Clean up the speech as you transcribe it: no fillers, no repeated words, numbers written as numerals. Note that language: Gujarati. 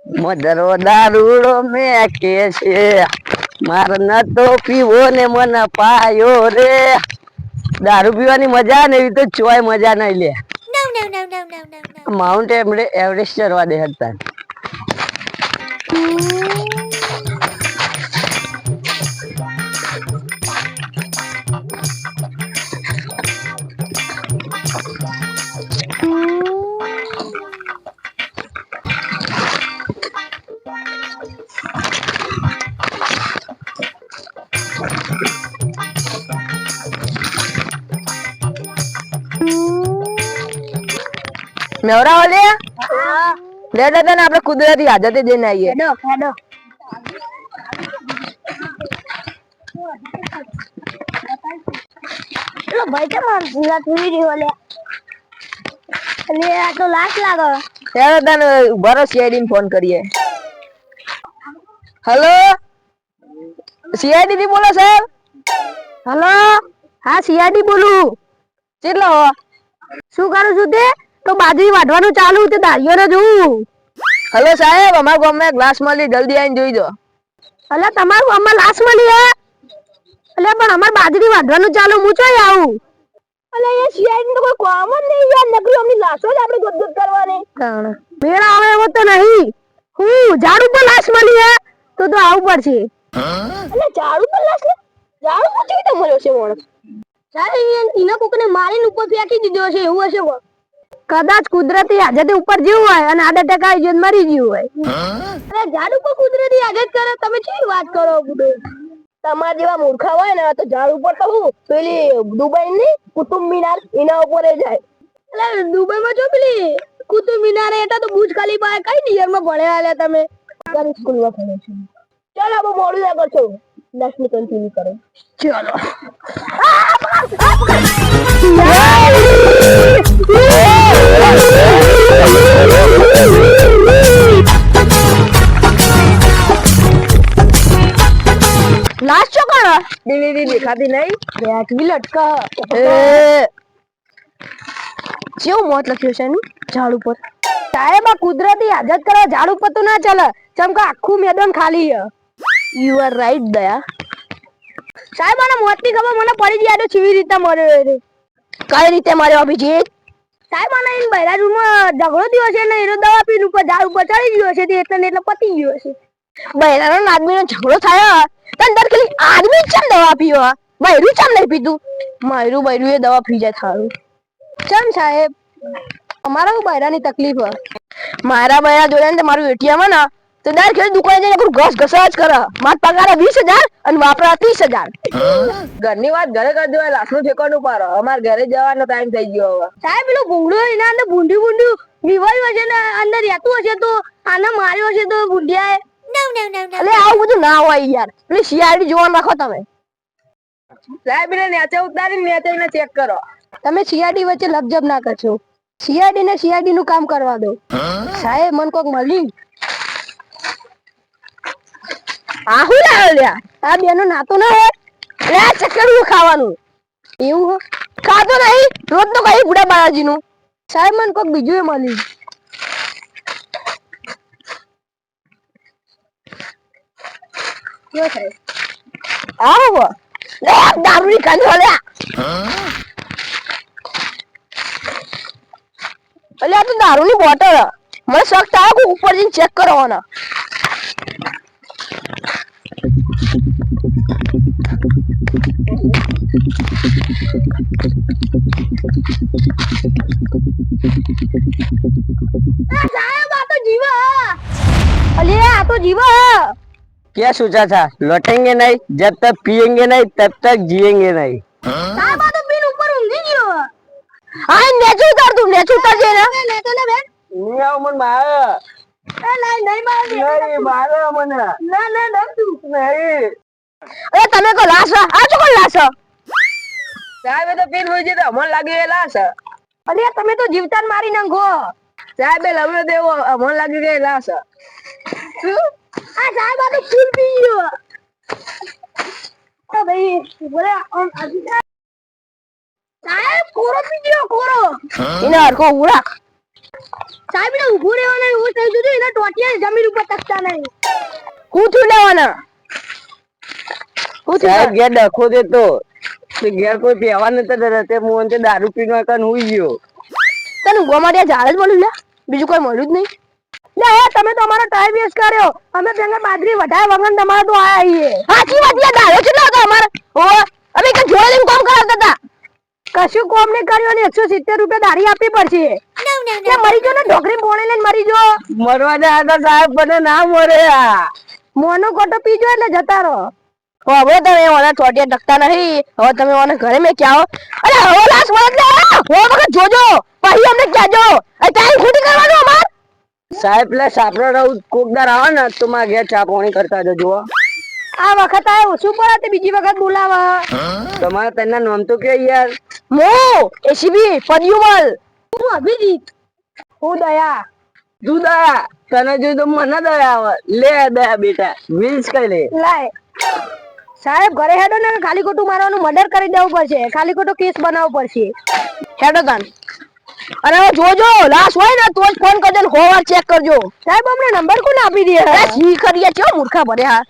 મધરો દારૂડો મેં કે છે માર નતો પીવો ને મને પાયો રે. દારૂ પીવાની મજા ને એવી તો ચોય મજા નઈ લે. માઉન્ટ એવરેસ્ટ ચડવા દે હતા. નવરા વાલે લેડો તને આપણે કુદરતી આદતે જઈને આવીએ. હેડો ભાઈ તો માર પૂરા થઈ રહ્યો લે. એટલે આ તો લાશ લાગે. હેડો તને ઉભા રહો સીઆઈડી ફોન કરીએ. હેલો સીઆઈડી થી બોલો સાહેબ? હેલો હા સીઆઈડી બોલું. કેટલો શું કરું છું તે? તો બાજરી વાઢવાનું ચાલુ તે દાળીઓ ને જોઉં. હેલો સાહેબ અમારા ગામમાં ગ્લાસ મળી જલ્દી આવીને જોઈ દો. એટલે તમારું ગામમાં લાશ મળી હે? એટલે પણ અમાર બાજરી વાઢવાનું ચાલુ હું ચોય આવું? એટલે એ સીઆઈડી તો કોઈ કામ જ નહીં યાર, નકરી અમની લાશો જ આપણે ગોદગોદ કરવાની. મેળા આવે એવો તો નહીં. હું ઝાડ ઉપર લાશ મળી હે તો આવું પડશે. એટલે ઝાડ ઉપર લાશ ને ઝાડ ઉપર કેવી રીતે મળ્યો છે માણસ? સાહેબ ઈના કોકને મારીને ઉપર ફેંકી દીધો છે એવું હશે. કદાચ કુદરતી આદત ઉપર જીવ હોય અને આદત ટકાઈ જઈને મરી ગયું હોય. અરે ઝાડ ઉપર કુદરતી આદત કરે તમે કેવી વાત કરો? તમારા જેવા મૂર્ખા હોય ને તો ઝાડ ઉપર તો હું પેલી દુબઈ ની કુતુબ મિનાર એના ઉપર જાય. એટલે દુબઈ માં જો પેલી કુતુબ મિનાર એટલે તો બુર્જ ખલીફા કઈ નિયર માં ભણ્યા આલ્યા તમે? સરકારી સ્કૂલ માં ભણે છે. ચાલો હવે મોડું ના કરશો, 10 ની કન્ટિન્યુ કરો. ચાલો લાશ છો કોણ? દીદી દેખાતી નહીં બેઠી લટકા. કેવું મોત લખ્યું છે એનું ઝાડ ઉપર? સાહેબ આ કુદરતી આદત કરવા ઝાડ ઉપર તો ના ચાલે, ચમકા આખું મેદાન ખાલી છે. યુ આર રાઈટ દયા. સાહેબ મને મોત ની ખબર મને પડી ગઈ. આ તો કેવી રીતે મર્યો એ? કઈ રીતે મર્યો અભિજીત? સાહેબ મને એન બૈરા રૂમ માં ઝઘડો થયો છે ને એનો દવા પીને ઉપર ઝાડ ઉપર ચડી ગયો છે એટલે ને એટલે પતી ગયો છે. બૈરાનો આદમીનો ઝઘડો થયો તને દર ખાલી આદમી ચમ દવા પીવા? બૈરું ચમ નહીં પીતું? મારું બૈરું એ દવા પી જાય થારું. ચમ સાહેબ અમારા બૈરાની તકલીફ હે. મારા બૈરા જોડે ને મારું એટીએમ હે ને તો દર ખેલ દુકાને જઈને ઘસ ઘસા જ કરે. માર પગાર 20,000 અને વાપરા 30,000. ઘરની વાત ઘરે કરી દેવાય, લાખનું ઠેકાણું પાડો. અમાર ઘરે જવાનો ટાઈમ થઈ ગયો હવે. સાહેબ પેલો ભૂંડો એના અંદર ભૂંડી વિવાયું હશે ને અંદર રહેતું હશે તો આને માર્યો હશે તો ભૂંડિયાએ. અલે આવું બધું ના હોય યાર. પેલી સીઆઈડી જોવાનું રાખો તમે. સાહેબ એને નેચે ઉતારીને નેચે એને ચેક કરો. તમે સીઆઈડી વચ્ચે લપજપ ના કરશો. સીઆઈડી ને સીઆઈડી નું કામ કરવા દો. સાહેબ મન કોક મળી. આ હું લાવ્યો લ્યા? આ બેનો નાતો ના હોય લે ચક્કરનું ખાવાનું. એવું હો ખાતો નહીં રોજ તો કઈ બુડા બાલાજી નું. સાહેબ મન કોક બીજું એ મળી. કયો સાહેબ? આવો લે દારૂની કાંડો લે. અલે આ તો દારૂની બોટલ. મને શક થાય કે ઉપર જઈને ચેક કરવાના. સાહેબ આ તો જીવા. અલે આ તો જીવા. क्या सोचा था लौटेंगे नहीं जब तक पिएंगे नहीं तब तक जिएंगे नहीं. साहब आ तो पीन ऊपर ઊંઘી ગયો. હા નેચું ઉતાર તું નેચું ઉતાર જે ને નેચો ને બેન ની આવ મન માર એ નહીં માર નહીં માર મને ના ના ના તું નહીં. અરે તમે કો લાશ આ છો કો લાશ? સાહેબ તો પીન હોય છે તો મન લાગે એ લાશ. અરે તમે તો જીવતાન મારી નાખો. સાહેબ લવને દેવો મન લાગે કે લાશ. શું આ સાહેબ આ તો ફૂલ પી ગયો. તો ભાઈ બોલે સાહેબ કોરો પી ગયો કોરો. એને હરકો ઉરાક. સાહેબ ને ઉભો રહેવાનો એવું થઈ ગયું એને ટોટિયા જમીન ઉપર પૈસા નહીં. હું થયું લેવાના? હું સાહેબ થયું? ઘેર ડખો દેતો તે ઘેર કોઈ પીવા નતા દેતા તે મોહન તે દારૂ પીનો કન હુઈ ગયો. તને ઊંઘવા માટે ઝાડ જ મળ્યું લે, બીજું કોઈ મળ્યું જ નહીં. લે હે તમે તો અમારો ટાઈમ વેસ્ટ કર્યો. અમે પેલા બાજરી વધારે વગર તમારે તો આયા છીએ. સાચી વાત યાર, દારૂ કેટલો હતો અમારે? ઓહો, અમે કઈ જોડે લઈને કામ કરાવતા હતા. કશું કોમ નહીં કર્યું અને 170 રૂપિયા દારી આપવી પડશે. લે મરી જો ને, ઢોકરી પોણી લઈને મરી જો. મરવા દે આ તો સાહેબ મને ના મરે આ. મોનો કોટો પીજો એટલે જતા રહો. હવે તમે મને ચોટિયા ટકતા નહીં. હવે તમે મને ઘરે મેં ક્યાં અરે હવે લાશ વળત લે, હવે વખત જોજો પછી અમને કહેજો. ટાઈમ ખોટી કરવાનો અમાર. સાહેબ પેલા સાપરો રહું કોકદાર આવે ને તો મારા ઘેર ચા પાણી કરતા જજો. આ વખત આ ઓછું પડે તે બીજી વખત બોલાવા. તમારે તેના નામ તો કે યાર. મો એસીબી પદ્યુમલ, હું અભિજીત, હું દયા. તું દયા તને જોઈ તો મને દયા આવે. લે દયા બેટા વીસ કઈ લે. લાય સાહેબ ઘરે હેડો ને, ખાલી ખોટું મારવાનું મર્ડર કરી દેવું પડશે, ખાલી ખોટો કેસ બનાવવો પડશે. હેડો તાન. અને હવે જોજો લાશ હોય ને તો જ ફોન કરજો ને હોવાર ચેક કરજો. સાહેબ અમને નંબર કોને આપી દે? શી કરીએ છો મૂર્ખા ભરે હા.